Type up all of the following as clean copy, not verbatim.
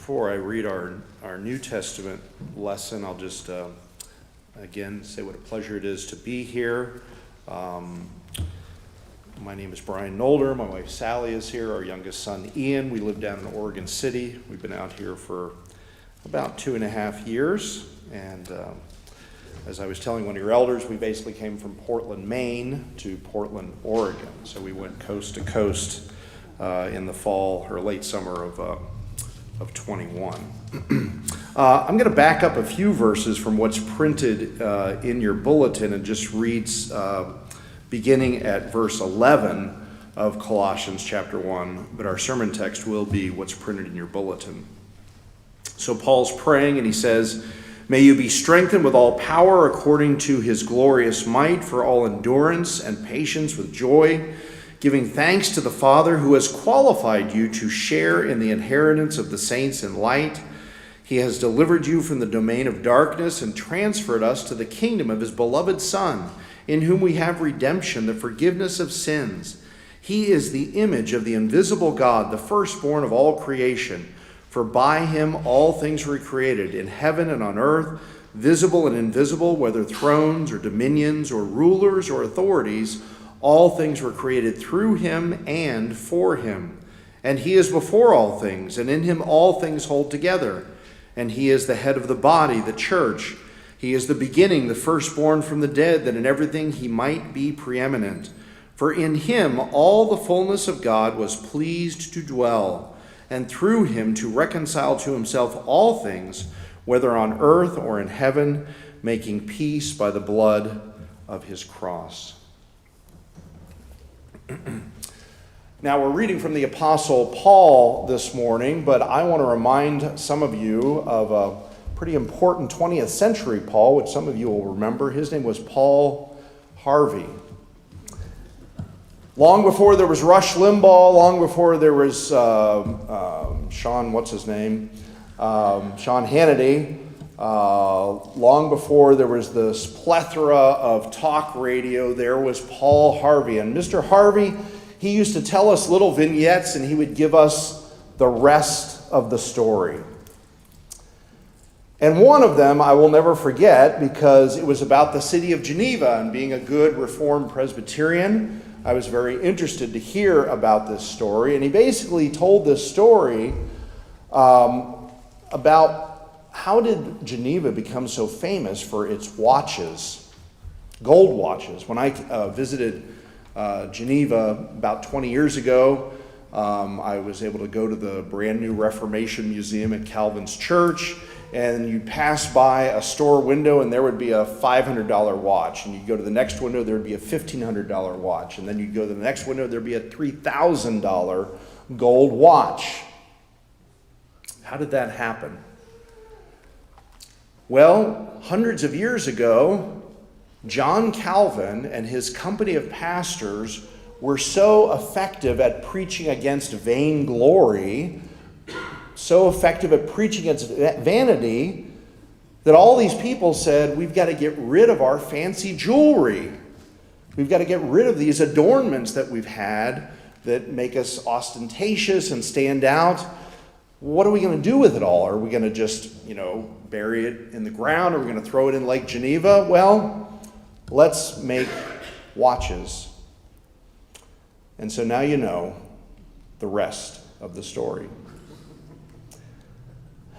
Before I read our New Testament lesson, I'll just again say what a pleasure it is to be here. My name is Brian Nolder. My wife Sally is here. Our youngest son Ian. We live down in Oregon City. We've been out here for about 2.5 years. And as I was telling one of your elders, we basically came from Portland, Maine to Portland, Oregon. So we went coast to coast in the fall or late summer of 21. I'm going to back up a few verses from what's printed in your bulletin and just read beginning at verse 11 of Colossians chapter 1, but our sermon text will be what's printed in your bulletin. So Paul's praying and he says, "May you be strengthened with all power according to his glorious might for all endurance and patience with joy, giving thanks to the Father who has qualified you to share in the inheritance of the saints in light. He has delivered you from the domain of darkness and transferred us to the kingdom of his beloved Son, in whom we have redemption, the forgiveness of sins. He is the image of the invisible God, the firstborn of all creation. For by him all things were created, in heaven and on earth, visible and invisible, whether thrones or dominions or rulers or authorities. All things were created through him and for him. And he is before all things, and in him all things hold together. And he is the head of the body, the church. He is the beginning, the firstborn from the dead, that in everything he might be preeminent. For in him all the fullness of God was pleased to dwell, and through him to reconcile to himself all things, whether on earth or in heaven, making peace by the blood of his cross." Now we're reading from the Apostle Paul this morning, but I want to remind some of you of a pretty important 20th century Paul, which some of you will remember. His name was Paul Harvey. Long before there was Rush Limbaugh, long before there was Sean Hannity, long before there was this plethora of talk radio, there was Paul Harvey. And Mr. Harvey, he used to tell us little vignettes and he would give us the rest of the story. And one of them I will never forget because it was about the city of Geneva, and being a good Reformed Presbyterian, I was very interested to hear about this story. And he basically told this story about how did Geneva become so famous for its watches, gold watches. When I visited Geneva about 20 years ago, I was able to go to the brand new Reformation Museum at Calvin's Church, and you pass by a store window and there would be a $500 watch, and you'd go to the next window, there would be a $1,500 watch, and then you'd go to the next window, there'd be a $3,000 gold watch. How did that happen? Well, hundreds of years ago, John Calvin and his company of pastors were so effective at preaching against vainglory, so effective at preaching against vanity, that all these people said, we've got to get rid of our fancy jewelry. We've got to get rid of these adornments that we've had that make us ostentatious and stand out. What are we going to do with it all? Are we going to just, bury it in the ground? Are we going to throw it in Lake Geneva? Well, let's make watches. And so now you know the rest of the story.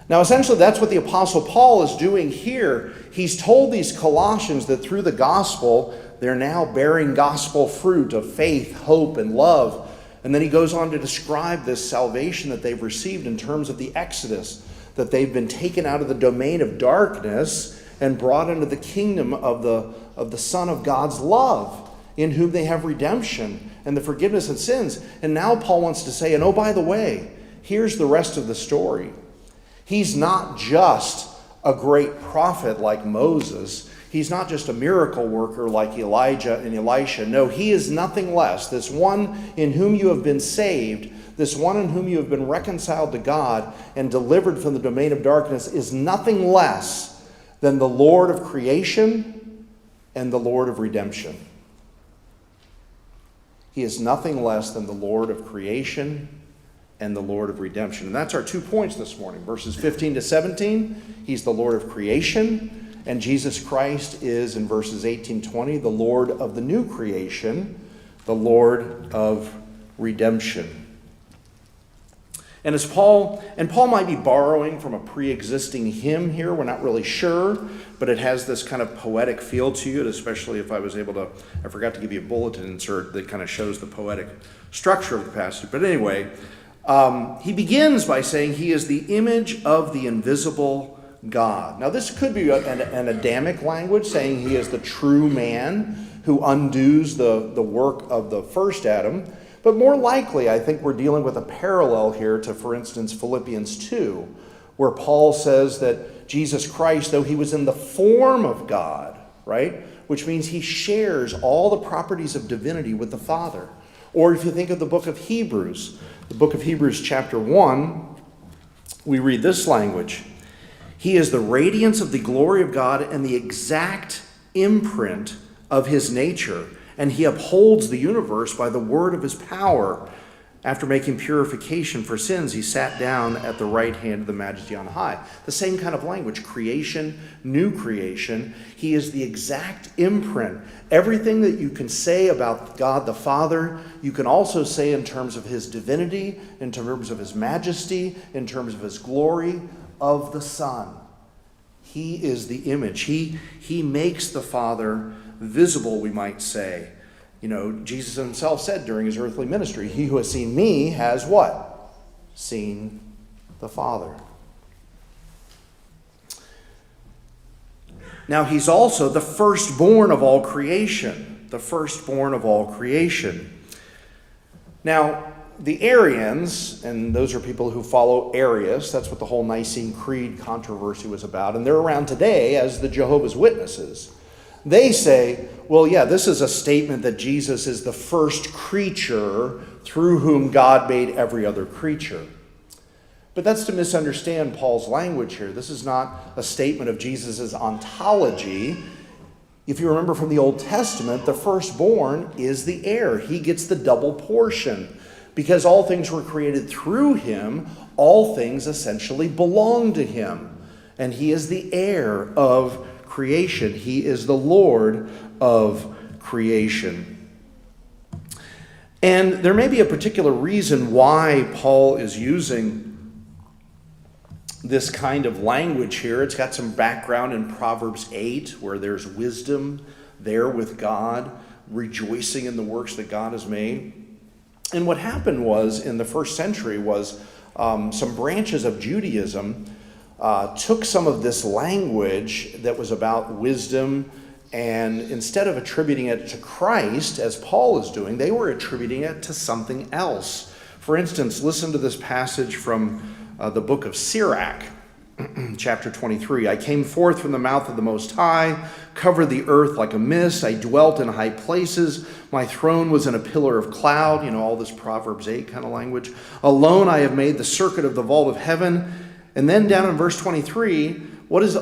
Now, essentially, that's what the Apostle Paul is doing here. He's told these Colossians that through the gospel, they're now bearing gospel fruit of faith, hope, and love. And then he goes on to describe this salvation that they've received in terms of the Exodus, that they've been taken out of the domain of darkness and brought into the kingdom of the Son of God's love, in whom they have redemption and the forgiveness of sins. And now Paul wants to say, and oh, by the way, here's the rest of the story. He's not just a great prophet like Moses. He's not just a miracle worker like Elijah and Elisha. No, he is nothing less. This one in whom you have been saved, this one in whom you have been reconciled to God and delivered from the domain of darkness, is nothing less than the Lord of creation and the Lord of redemption. He is nothing less than the Lord of creation and the Lord of redemption. And that's our 2 points this morning. Verses 15 to 17, he's the Lord of creation. And Jesus Christ is, in verses 18-20, the Lord of the new creation, the Lord of redemption. And Paul might be borrowing from a pre-existing hymn here. We're not really sure, but it has this kind of poetic feel to it, especially if I forgot to give you a bulletin insert that kind of shows the poetic structure of the passage. But anyway, he begins by saying he is the image of the invisible God. Now, this could be an Adamic language, saying he is the true man who undoes the work of the first Adam. But more likely, I think we're dealing with a parallel here to, for instance, Philippians 2, where Paul says that Jesus Christ, though he was in the form of God, right, which means he shares all the properties of divinity with the Father. Or if you think of the book of Hebrews chapter 1, we read this language. He is the radiance of the glory of God and the exact imprint of his nature, and he upholds the universe by the word of his power. After making purification for sins, he sat down at the right hand of the Majesty on high. The same kind of language, creation, new creation. He is the exact imprint. Everything that you can say about God the Father, you can also say in terms of his divinity, in terms of his majesty, in terms of his glory, of the Son. He is the image. He makes the Father visible, we might say. You know, Jesus himself said during his earthly ministry, he who has seen me has what? Seen the Father. Now, he's also the firstborn of all creation. The firstborn of all creation. Now, the Arians, and those are people who follow Arius, that's what the whole Nicene Creed controversy was about, and they're around today as the Jehovah's Witnesses. They say, well, yeah, this is a statement that Jesus is the first creature through whom God made every other creature. But that's to misunderstand Paul's language here. This is not a statement of Jesus' ontology. If you remember from the Old Testament, the firstborn is the heir. He gets the double portion. Because all things were created through him, all things essentially belong to him. And he is the heir of creation. He is the Lord of creation. And there may be a particular reason why Paul is using this kind of language here. It's got some background in Proverbs 8, where there's wisdom there with God, rejoicing in the works that God has made. And what happened was, in the first century, was some branches of Judaism took some of this language that was about wisdom, and instead of attributing it to Christ, as Paul is doing, they were attributing it to something else. For instance, listen to this passage from the book of Sirach, chapter 23. I came forth from the mouth of the Most High, covered the earth like a mist. I dwelt in high places. My throne was in a pillar of cloud. You know, all this Proverbs 8 kind of language. Alone I have made the circuit of the vault of heaven. And then down in verse 23, what is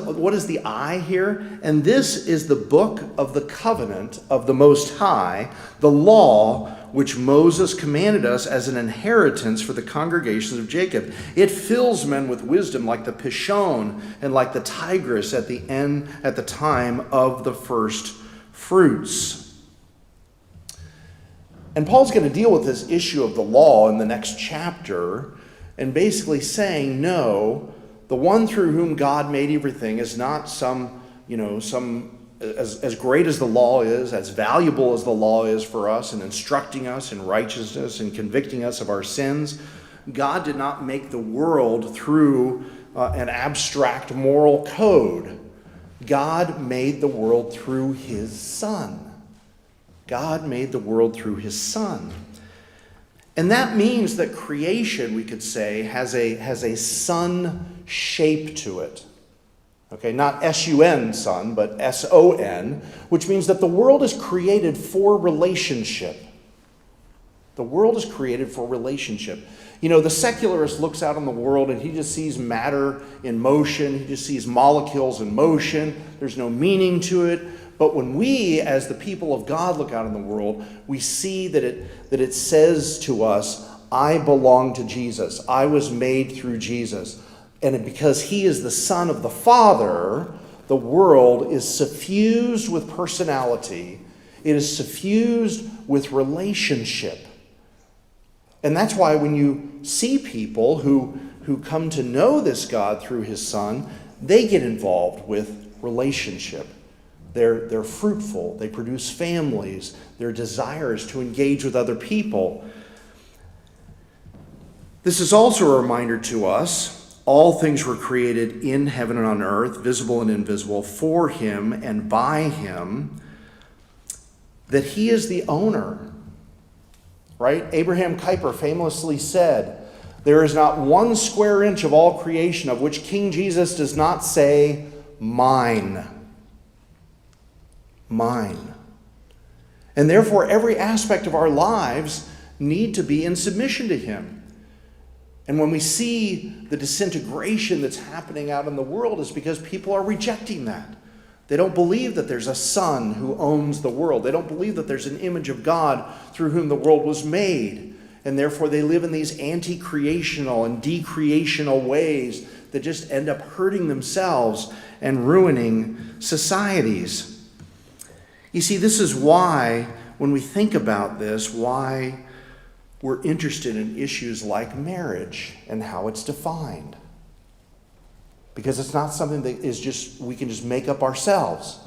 the I here? And this is the book of the covenant of the Most High, the law which Moses commanded us as an inheritance for the congregations of Jacob. It fills men with wisdom like the Pishon and like the Tigris at the time of the first fruits. And Paul's going to deal with this issue of the law in the next chapter, and basically saying, no, the one through whom God made everything is not some as great as the law is, as valuable as the law is for us in instructing us in righteousness and convicting us of our sins. God did not make the world through an abstract moral code. God made the world through his Son. God made the world through his Son. And that means that creation, we could say, has a Son shape to it. Okay, not S-U-N, Son, but S-O-N, which means that the world is created for relationship. The world is created for relationship. You know, the secularist looks out on the world and he just sees matter in motion. He just sees molecules in motion. There's no meaning to it. But when we, as the people of God, look out in the world, we see that it says to us, I belong to Jesus. I was made through Jesus. And because he is the Son of the Father, the world is suffused with personality. It is suffused with relationship. And that's why when you see people who come to know this God through his Son, they get involved with relationship. They're fruitful. They produce families. Their desire is to engage with other people. This is also a reminder to us. All things were created in heaven and on earth, visible and invisible, for him and by him, that he is the owner. Right? Abraham Kuyper famously said, "There is not one square inch of all creation of which King Jesus does not say, 'Mine.'" Mine. And therefore, every aspect of our lives need to be in submission to him. And when we see the disintegration that's happening out in the world, it's because people are rejecting that. They don't believe that there's a Son who owns the world. They don't believe that there's an image of God through whom the world was made. And therefore they live in these anti-creational and decreational ways that just end up hurting themselves and ruining societies. You see, this is why, when we think about this, why we're interested in issues like marriage and how it's defined. Because it's not something that is just, we can just make up ourselves.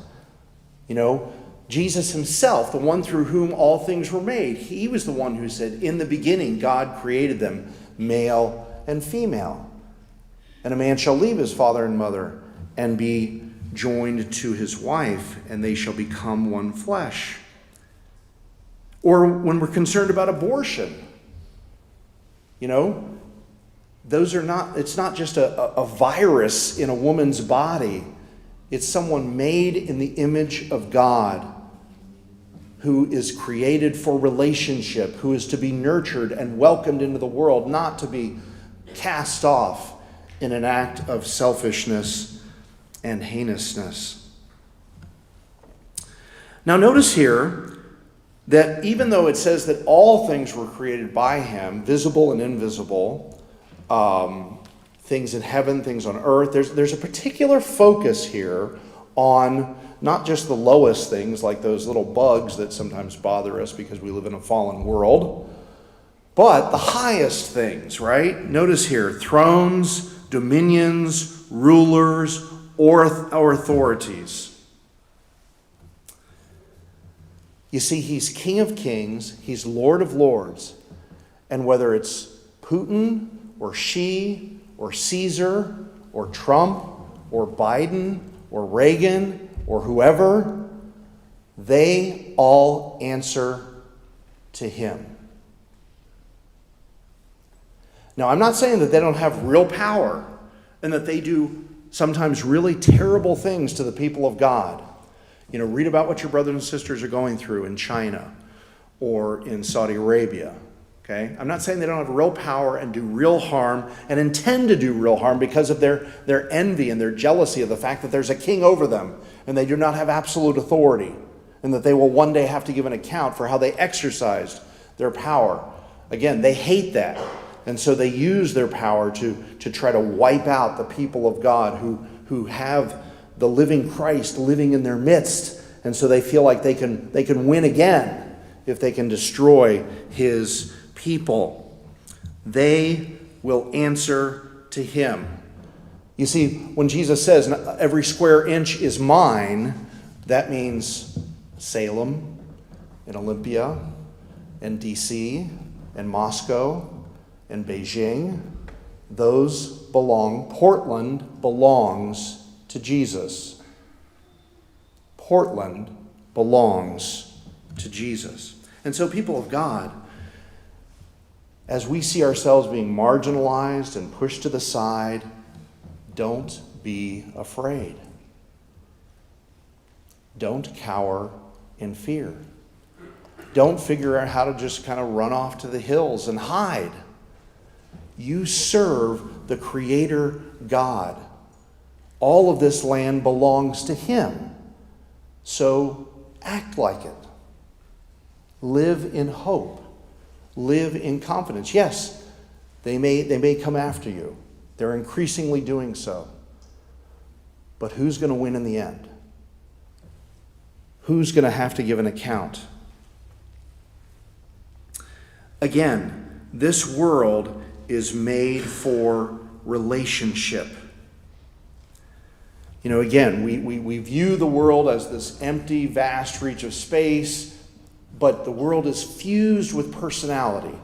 You know, Jesus himself, the one through whom all things were made, he was the one who said, "In the beginning, God created them, male and female. And a man shall leave his father and mother and be joined to his wife, and they shall become one flesh." Or when we're concerned about abortion, you know, it's not just a virus in a woman's body. It's someone made in the image of God who is created for relationship, who is to be nurtured and welcomed into the world, not to be cast off in an act of selfishness and heinousness. Now notice here that even though it says that all things were created by him, visible and invisible, things in heaven, things on earth, there's a particular focus here on not just the lowest things like those little bugs that sometimes bother us because we live in a fallen world, but the highest things, right? Notice here, thrones, dominions, rulers, or authorities. You see, he's King of Kings, he's Lord of Lords, and whether it's Putin or Xi or Caesar or Trump or Biden or Reagan or whoever, they all answer to him. Now, I'm not saying that they don't have real power and that they do sometimes really terrible things to the people of God. You know, read about what your brothers and sisters are going through in China or in Saudi Arabia. Okay? I'm not saying they don't have real power and do real harm and intend to do real harm because of their envy and their jealousy of the fact that there's a king over them and they do not have absolute authority and that they will one day have to give an account for how they exercised their power. Again, they hate that. And so they use their power to try to wipe out the people of God who have the living Christ living in their midst. And so they feel like they can win again if they can destroy his people. They will answer to him. You see, when Jesus says every square inch is mine, that means Salem and Olympia and DC and Moscow and Beijing. Those belong. Portland belongs to Jesus. Portland belongs to Jesus. And so, people of God, as we see ourselves being marginalized and pushed to the side, don't be afraid. Don't cower in fear. Don't figure out how to just kind of run off to the hills and hide. You serve the Creator God. All of this land belongs to him. So act like it. Live in hope. live in confidence. Yes, they may come after you. They're increasingly doing so. But who's going to win in the end? Who's going to have to give an account? Again, this world is made for relationship. Again, we view the world as this empty, vast reach of space, but the world is fused with personality.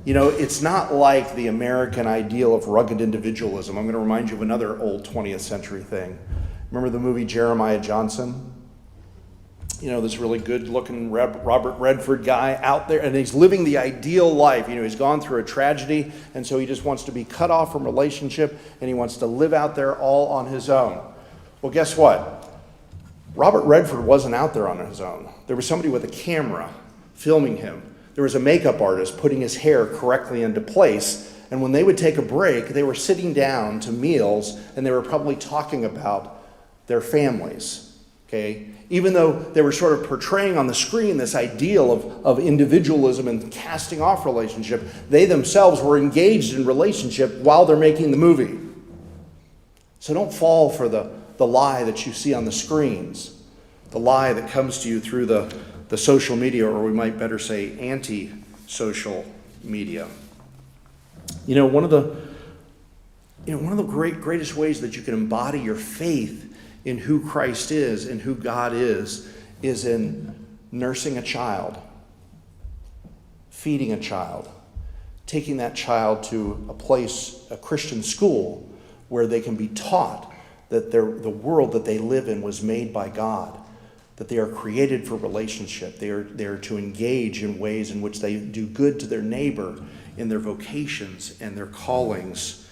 It's not like the American ideal of rugged individualism. I'm going to remind you of another old 20th century thing. Remember the movie Jeremiah Johnson? This really good-looking Robert Redford guy out there, and he's living the ideal life. He's gone through a tragedy, and so he just wants to be cut off from relationship, and he wants to live out there all on his own. Well, guess what? Robert Redford wasn't out there on his own. There was somebody with a camera filming him. There was a makeup artist putting his hair correctly into place, and when they would take a break, they were sitting down to meals, and they were probably talking about their families, okay? Even though they were sort of portraying on the screen this ideal of individualism and casting off relationship, they themselves were engaged in relationship while they're making the movie. So don't fall for the lie that you see on the screens, the lie that comes to you through the social media, or we might better say anti-social media. One of the greatest ways that you can embody your faith in who Christ is and who God is in nursing a child, feeding a child, taking that child to a Christian school where they can be taught that the world that they live in was made by God, that they are created for relationship. They are to engage in ways in which they do good to their neighbor in their vocations and their callings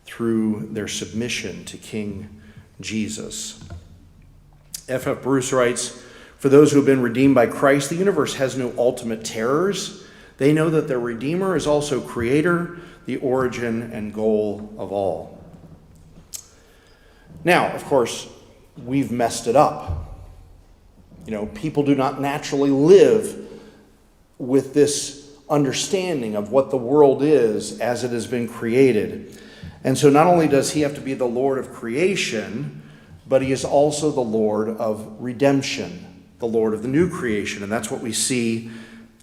through their submission to King Jesus. F.F. Bruce writes, "For those who have been redeemed by Christ, the universe has no ultimate terrors. They know that their Redeemer is also Creator, the origin and goal of all." Now, of course, we've messed it up. People do not naturally live with this understanding of what the world is as it has been created. And so not only does he have to be the Lord of creation, but he is also the Lord of redemption, the Lord of the new creation. And that's what we see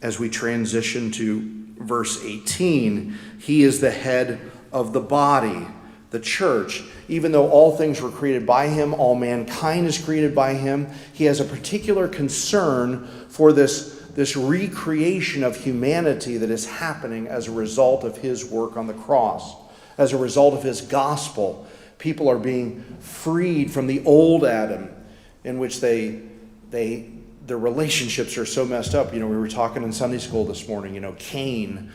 as we transition to verse 18. He is the head of the body, the church. Even though all things were created by him, all mankind is created by him, he has a particular concern for this recreation of humanity that is happening as a result of his work on the cross. As a result of his gospel, people are being freed from the old Adam, in which their relationships are so messed up. We were talking in Sunday school this morning, Cain,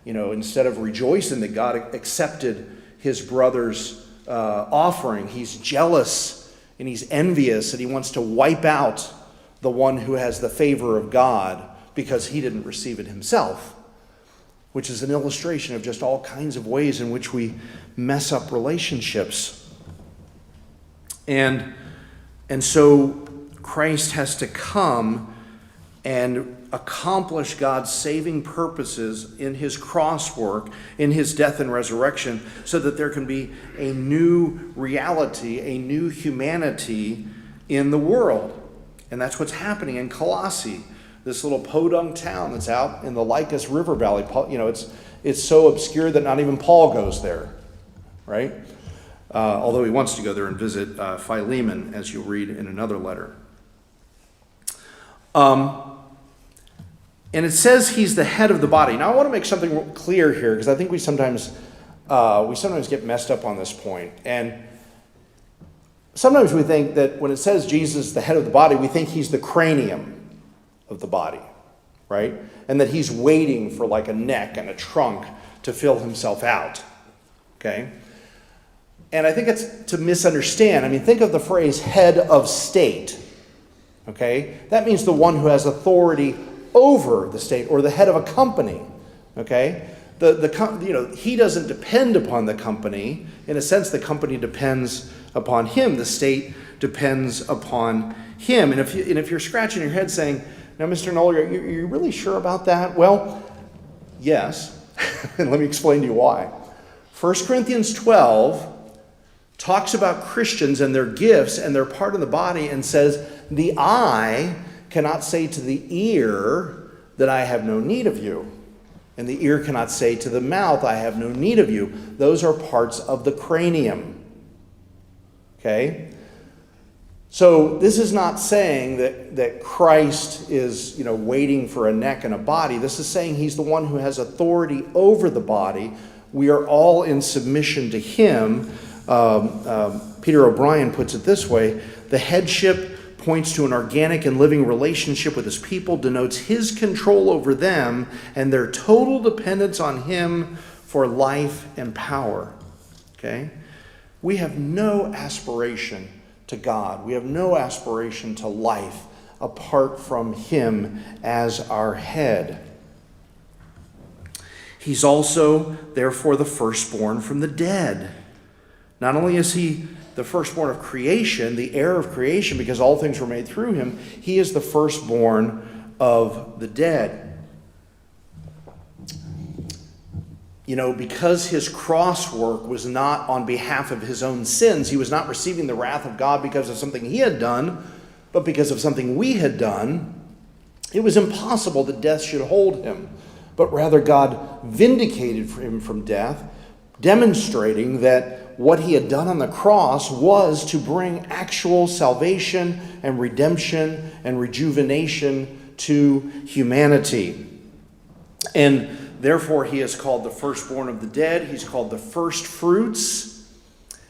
instead of rejoicing that God accepted his brother's offering, he's jealous and he's envious, and he wants to wipe out the one who has the favor of God because he didn't receive it himself, which is an illustration of just all kinds of ways in which we mess up relationships. And so Christ has to come and accomplish God's saving purposes in his cross work, in his death and resurrection, so that there can be a new reality, a new humanity in the world. And that's what's happening in Colossae, this little podunk town that's out in the Lycus River Valley. It's so obscure that not even Paul goes there, right? Although he wants to go there and visit Philemon, as you'll read in another letter. And it says he's the head of the body. Now I want to make something clear here, because I think we sometimes get messed up on this point. And sometimes we think that when it says Jesus is the head of the body, we think he's the cranium of the body, right? And that he's waiting for like a neck and a trunk to fill himself out, okay? And I think it's to misunderstand. Think of the phrase head of state, okay? That means the one who has authority over the state, or the head of a company, okay? He doesn't depend upon the company. In a sense, the company depends upon him. The state depends upon him. And if you're scratching your head saying, "Now, Mr. Nolder, are you really sure about that?" Well, Yes. And let me explain to you why. 1 Corinthians 12 talks about Christians and their gifts, and they're part of the body, and says, the eye cannot say to the ear that I have no need of you. And the ear cannot say to the mouth, I have no need of you. Those are parts of the cranium. Okay? So this is not saying that Christ is, waiting for a neck and a body. This is saying he's the one who has authority over the body. We are all in submission to him. Peter O'Brien puts it this way: the headship points to an organic and living relationship with his people, denotes his control over them and their total dependence on him for life and power. Okay? We have no aspiration to God. We have no aspiration to life apart from him as our head. He's also, therefore, the firstborn from the dead. Not only is he the firstborn of creation, the heir of creation, because all things were made through him, he is the firstborn of the dead. Because his cross work was not on behalf of his own sins, he was not receiving the wrath of God because of something he had done, but because of something we had done, it was impossible that death should hold him. But rather God vindicated him from death, demonstrating that what he had done on the cross was to bring actual salvation and redemption and rejuvenation to humanity. And therefore, he is called the firstborn of the dead. He's called the first fruits.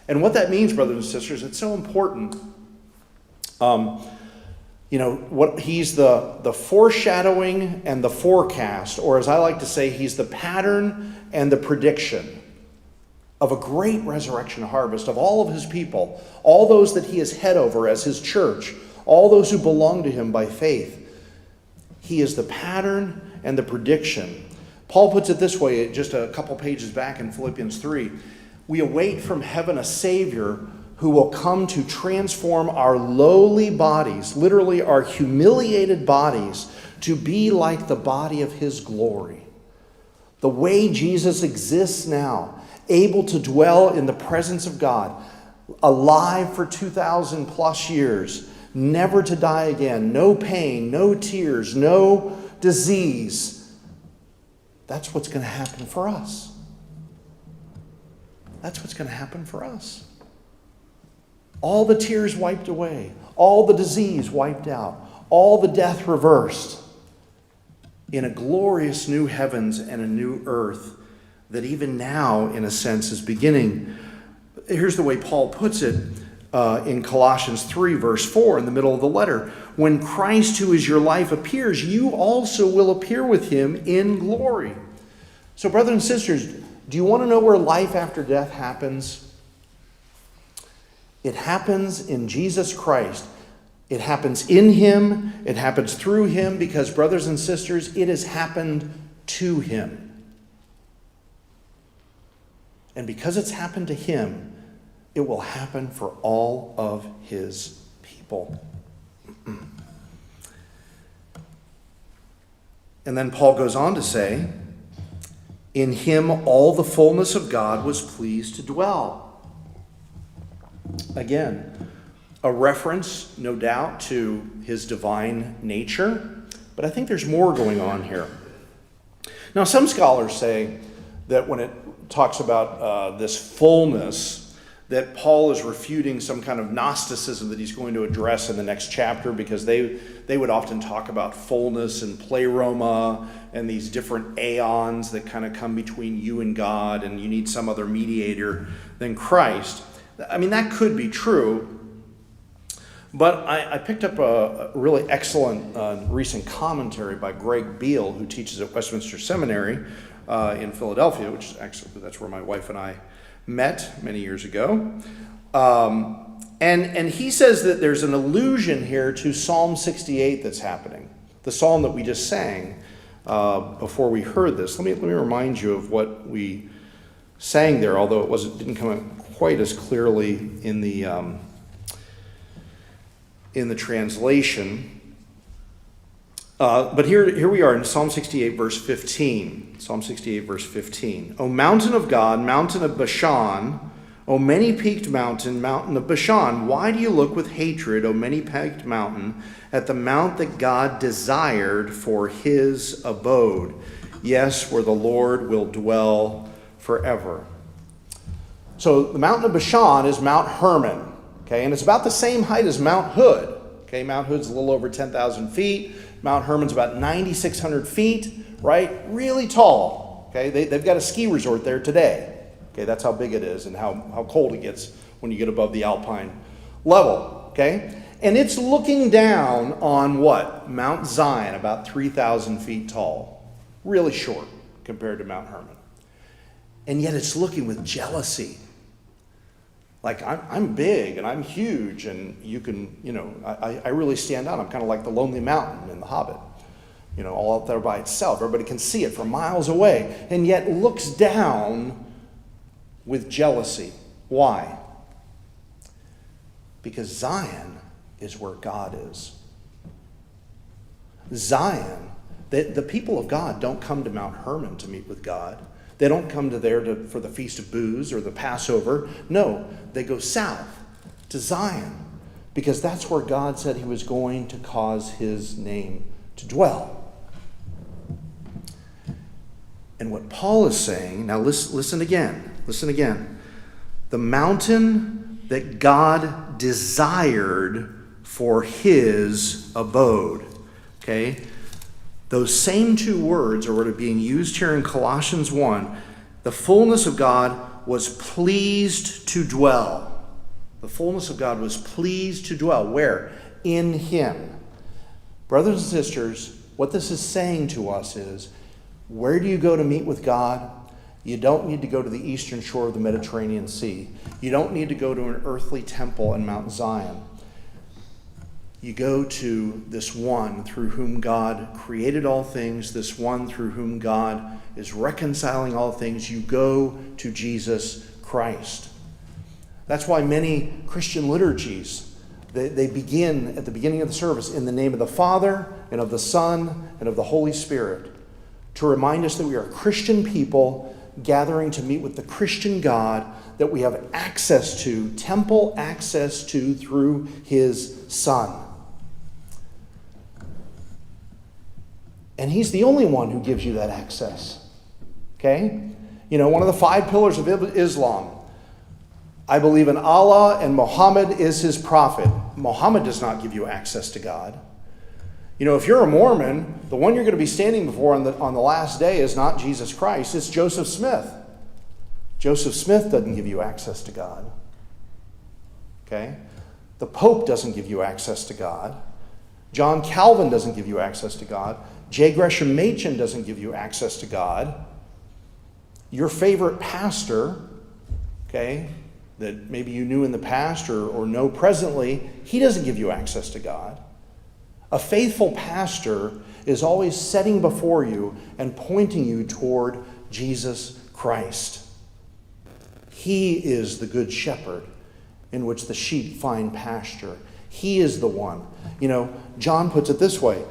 And what that means, brothers and sisters, it's so important. He's the foreshadowing and the forecast, or as I like to say, he's the pattern and the prediction of a great resurrection harvest of all of his people, all those that he is head over as his church, all those who belong to him by faith. He is the pattern and the prediction. Paul puts it this way, just a couple pages back in Philippians 3. We await from heaven a Savior who will come to transform our lowly bodies, literally our humiliated bodies, to be like the body of his glory. The way Jesus exists now, able to dwell in the presence of God, alive for 2,000 plus years, never to die again, no pain, no tears, no disease. That's what's going to happen for us. That's what's going to happen for us. All the tears wiped away, all the disease wiped out, all the death reversed, in a glorious new heavens and a new earth that even now, in a sense, is beginning. Here's the way Paul puts it in Colossians 3, verse 4, in the middle of the letter. When Christ, who is your life, appears, you also will appear with him in glory. So, brothers and sisters, do you want to know where life after death happens? It happens in Jesus Christ. It happens in him. It happens through him because, brothers and sisters, it has happened to him. And because it's happened to him, it will happen for all of his people. And then Paul goes on to say, in him all the fullness of God was pleased to dwell. Again, a reference, no doubt, to his divine nature, but I think there's more going on here. Now, some scholars say that when it talks about this fullness, that Paul is refuting some kind of Gnosticism that he's going to address in the next chapter, because they would often talk about fullness and pleroma and these different aeons that kind of come between you and God, and you need some other mediator than Christ. I mean, that could be true, but I picked up a really excellent recent commentary by Greg Beale, who teaches at Westminster Seminary in Philadelphia, which is actually, that's where my wife and I met many years ago. And he says that there's an allusion here to Psalm 68 that's happening, the psalm that we just sang before we heard this. Let me remind you of what we sang there, although didn't come out quite as clearly in the translation. But here we are in Psalm 68, verse 15. Psalm 68, verse 15. O mountain of God, mountain of Bashan, O many-peaked mountain, mountain of Bashan, why do you look with hatred, O many-peaked mountain, at the mount that God desired for his abode? Yes, where the Lord will dwell forever. So the mountain of Bashan is Mount Hermon, okay, and it's about the same height as Mount Hood. Okay, Mount Hood's a little over 10,000 feet. Mount Hermon's about 9,600 feet, right? Really tall. Okay, they've got a ski resort there today. Okay, that's how big it is and how cold it gets when you get above the alpine level. Okay, and it's looking down on what? Mount Zion, about 3,000 feet tall. Really short compared to Mount Hermon. And yet it's looking with jealousy. Like, I'm big and I'm huge and you can, I really stand out. I'm kind of like the Lonely Mountain in The Hobbit. All out there by itself. Everybody can see it from miles away and yet looks down with jealousy. Why? Because Zion is where God is. Zion, the people of God don't come to Mount Hermon to meet with God. They don't come to there for the Feast of Booths or the Passover. No, they go south to Zion because that's where God said he was going to cause his name to dwell. And what Paul is saying, now listen again. The mountain that God desired for his abode. Okay? Those same two words are what are being used here in Colossians 1. The fullness of God was pleased to dwell. The fullness of God was pleased to dwell. Where? In him. Brothers and sisters, what this is saying to us is, where do you go to meet with God? You don't need to go to the eastern shore of the Mediterranean Sea. You don't need to go to an earthly temple in Mount Zion. You go to this one through whom God created all things, this one through whom God is reconciling all things. You go to Jesus Christ. That's why many Christian liturgies, they begin at the beginning of the service in the name of the Father and of the Son and of the Holy Spirit to remind us that we are Christian people gathering to meet with the Christian God that we have access to, temple access to through his Son. And he's the only one who gives you that access. Okay? One of the 5 pillars of Islam. I believe in Allah and Muhammad is his prophet. Muhammad does not give you access to God. If you're a Mormon, the one you're going to be standing before on the last day is not Jesus Christ, it's Joseph Smith. Joseph Smith doesn't give you access to God. Okay? The Pope doesn't give you access to God. John Calvin doesn't give you access to God. J. Gresham Machen doesn't give you access to God. Your favorite pastor, okay, that maybe you knew in the past or know presently, he doesn't give you access to God. A faithful pastor is always setting before you and pointing you toward Jesus Christ. He is the good shepherd in which the sheep find pasture. He is the one. John puts it this way.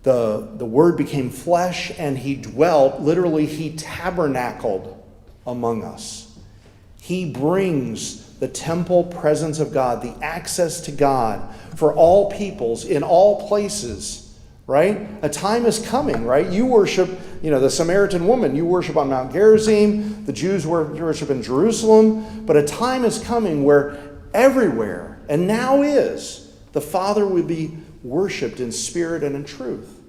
The Word became flesh and he dwelt, literally he tabernacled among us. He brings the temple presence of God, the access to God for all peoples in all places, right? A time is coming, right? You worship, the Samaritan woman, you worship on Mount Gerizim, the Jews worship in Jerusalem, but a time is coming where everywhere, and now is, the Father will be worshipped in spirit and in truth.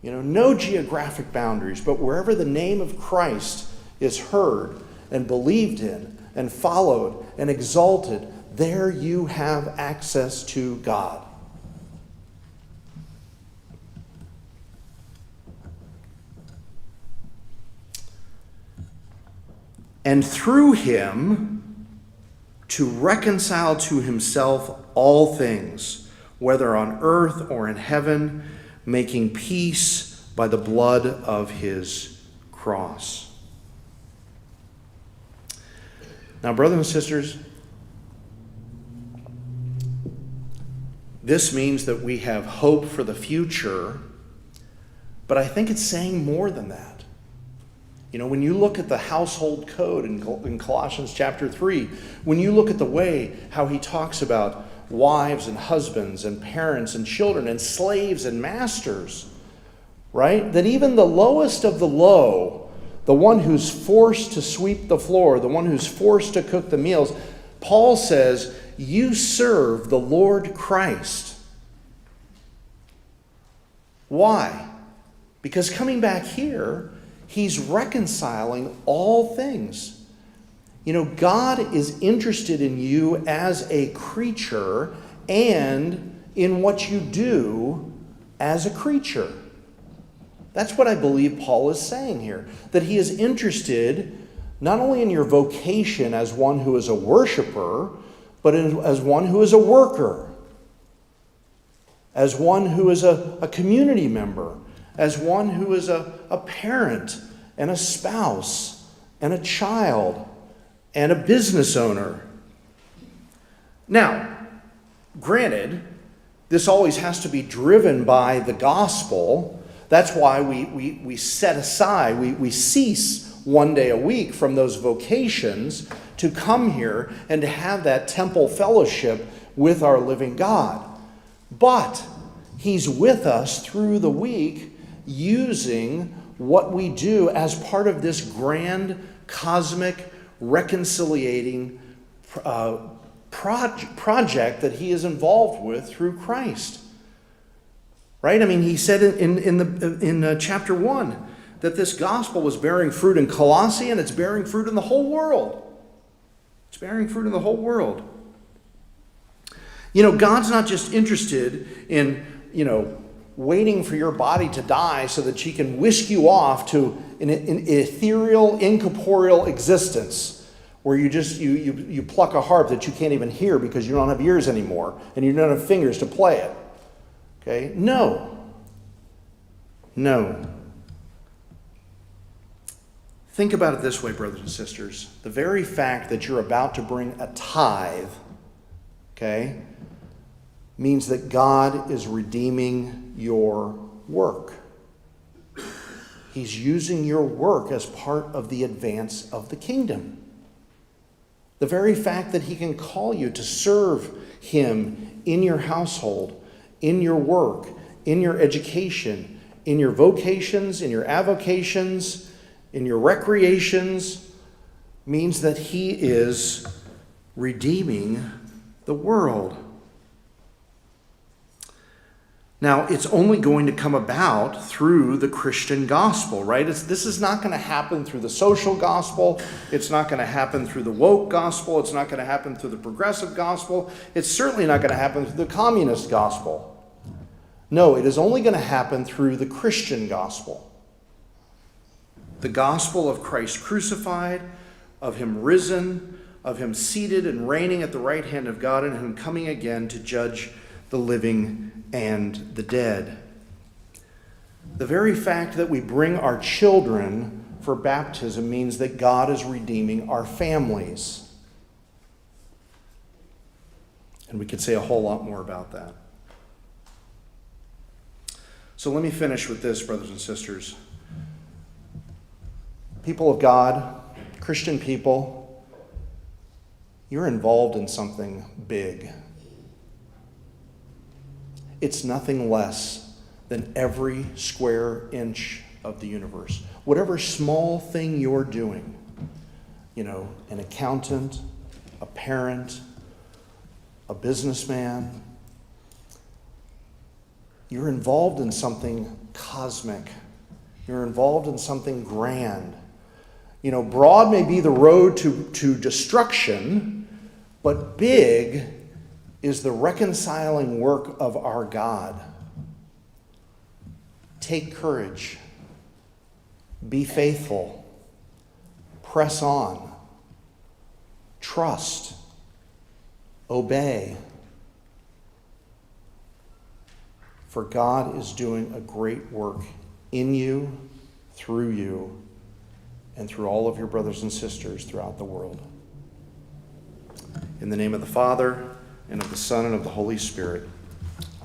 No geographic boundaries, but wherever the name of Christ is heard and believed in and followed and exalted, there you have access to God. And through him to reconcile to himself all things, whether on earth or in heaven, making peace by the blood of his cross. Now, brothers and sisters, this means that we have hope for the future But I think it's saying more than that. You know, when you look at the household code in Colossians chapter 3, when you look at the way how he talks about wives and husbands and parents and children and slaves and masters, right? That even the lowest of the low, the one who's forced to sweep the floor, the one who's forced to cook the meals, Paul says, you serve the Lord Christ. Why? Because coming back here, he's reconciling all things. You know, God is interested in you as a creature and in what you do as a creature. That's what I believe Paul is saying here. That he is interested not only in your vocation as one who is a worshiper, but as one who is a worker, as one who is a community member, as one who is a parent and a spouse and a child and a business owner. Now, granted, this always has to be driven by the gospel. That's why we set aside, we cease one day a week from those vocations to come here and to have that temple fellowship with our living God. But he's with us through the week using what we do as part of this grand cosmic reconciliating project that he is involved with through Christ. Right? I mean, he said in chapter 1 that this gospel was bearing fruit in Colossae, and it's bearing fruit in the whole world. It's bearing fruit in the whole world. You know, God's not just interested in, waiting for your body to die so that she can whisk you off to an ethereal, incorporeal existence where you pluck a harp that you can't even hear because you don't have ears anymore and you don't have fingers to play it. Okay? No. Think about it this way, brothers and sisters. The very fact that you're about to bring a tithe, okay, means that God is redeeming your work. He's using your work as part of the advance of the kingdom. The very fact that he can call you to serve him in your household, in your work, in your education, in your vocations, in your avocations, in your recreations, means that he is redeeming the world. Now, it's only going to come about through the Christian gospel, right? This is not going to happen through the social gospel. It's not going to happen through the woke gospel. It's not going to happen through the progressive gospel. It's certainly not going to happen through the communist gospel. No, it is only going to happen through the Christian gospel. The gospel of Christ crucified, of him risen, of him seated and reigning at the right hand of God, and him coming again to judge the living and the dead. The very fact that we bring our children for baptism means that God is redeeming our families. And we could say a whole lot more about that. So let me finish with this, brothers and sisters. People of God, Christian people, you're involved in something big. It's nothing less than every square inch of the universe. Whatever small thing you're doing, an accountant, a parent, a businessman, you're involved in something cosmic. You're involved in something grand. Broad may be the road to destruction, but big is the reconciling work of our God. Take courage. Be faithful. Press on. Trust. Obey. For God is doing a great work in you, through you, and through all of your brothers and sisters throughout the world. In the name of the Father, and of the Son, and of the Holy Spirit.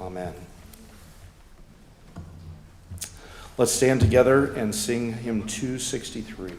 Amen. Let's stand together and sing hymn 263.